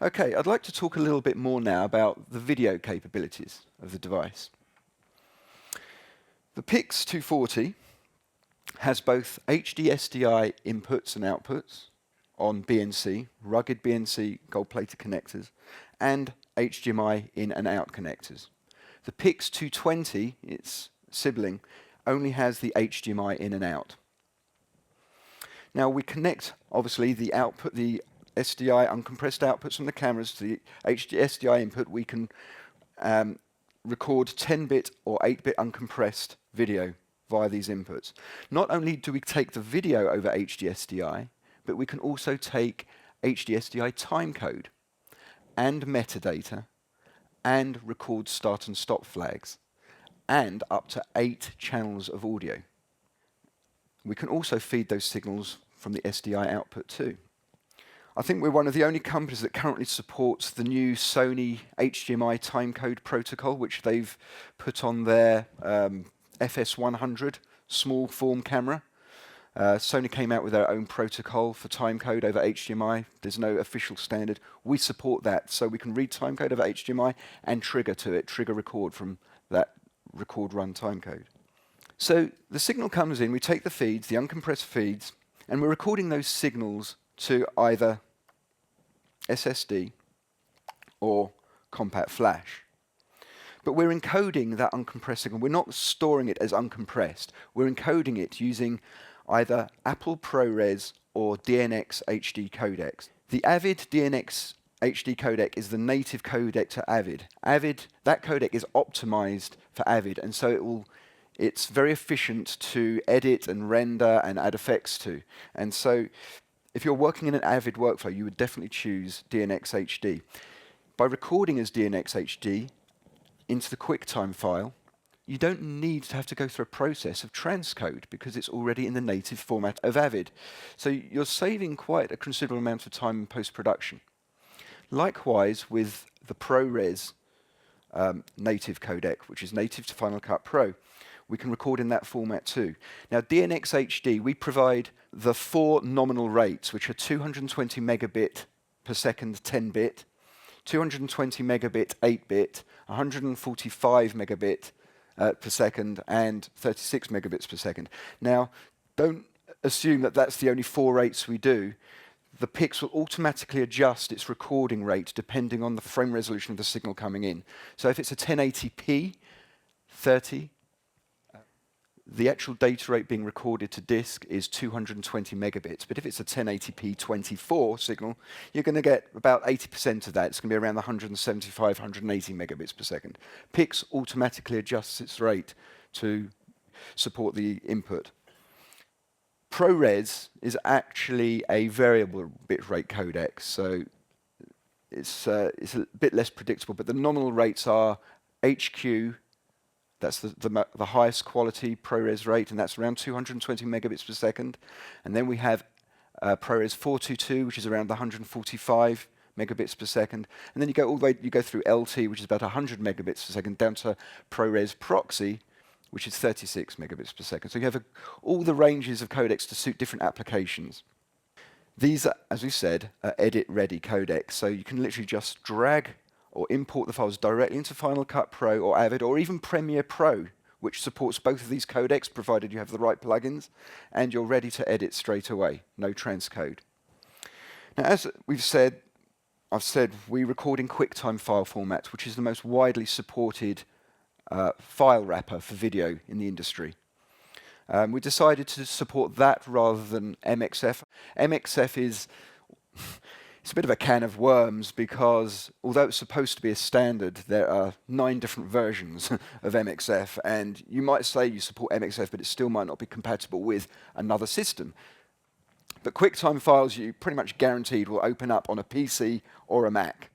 Okay, I'd like to talk a little bit more now about the video capabilities of the device. The PIX 240 has both HD-SDI inputs and outputs on BNC, rugged BNC gold-plated connectors, and HDMI in and out connectors. The PIX 220, its sibling, only has the HDMI in and out. Now we connect, obviously, the output, the SDI uncompressed outputs from the cameras to the HD-SDI input. We can record 10-bit or 8-bit uncompressed video via these inputs. Not only do we take the video over HD-SDI, but we can also take HD-SDI timecode and metadata and record start and stop flags and up to 8 channels of audio. We can also feed those signals from the SDI output too. I think we're one of the only companies that currently supports the new Sony HDMI timecode protocol, which they've put on their FS100 small form camera. Sony came out with their own protocol for timecode over HDMI. There's no official standard. We support that, so we can read timecode over HDMI and trigger to it, trigger record from that record run timecode. So the signal comes in, we take the feeds, the uncompressed feeds, and we're recording those signals to either SSD or compact flash. But we're encoding that uncompressed signal. We're not storing it as uncompressed. We're encoding it using either Apple ProRes or DNX HD codec. The Avid DNX HD codec is the native codec to Avid. That codec is optimized for Avid, and so it's very efficient to edit and render and add effects to. And so if you're working in an Avid workflow, you would definitely choose DNX HD. By recording as DNX HD into the QuickTime file, you don't need to have to go through a process of transcode because it's already in the native format of Avid. So you're saving quite a considerable amount of time in post-production. Likewise with the ProRes native codec, which is native to Final Cut Pro, we can record in that format too. Now DNX HD, we provide the 4 nominal rates, which are 220 megabit per second 10-bit, 220 megabit 8-bit, 145 megabit per second, and 36 megabits per second. Now, don't assume that that's the only 4 rates we do. The PIX will automatically adjust its recording rate depending on the frame resolution of the signal coming in. So if it's a 1080p 30, the actual data rate being recorded to disk is 220 megabits. But if it's a 1080p 24 signal, you're going to get about 80% of that. It's going to be around the 175, 180 megabits per second. PIX automatically adjusts its rate to support the input. ProRes is actually a variable bitrate codec, so it's a bit less predictable, but the nominal rates are HQ. That's the highest quality ProRes rate, and that's around 220 megabits per second. And then we have ProRes 422, which is around 145 megabits per second. And then you go all the way, you go through LT, which is about 100 megabits per second, down to ProRes Proxy, which is 36 megabits per second. So you have all the ranges of codecs to suit different applications. These are, as we said, are edit-ready codecs, so you can literally just drag or import the files directly into Final Cut Pro or Avid or even Premiere Pro, which supports both of these codecs, provided you have the right plugins, and you're ready to edit straight away, no transcode. Now, as I've said, we record in QuickTime file format, which is the most widely supported file wrapper for video in the industry. We decided to support that rather than MXF. MXF is it's a bit of a can of worms because although it's supposed to be a standard, there are 9 different versions of MXF, and you might say you support MXF, but it still might not be compatible with another system. But QuickTime files, you pretty much guaranteed will open up on a PC or a Mac.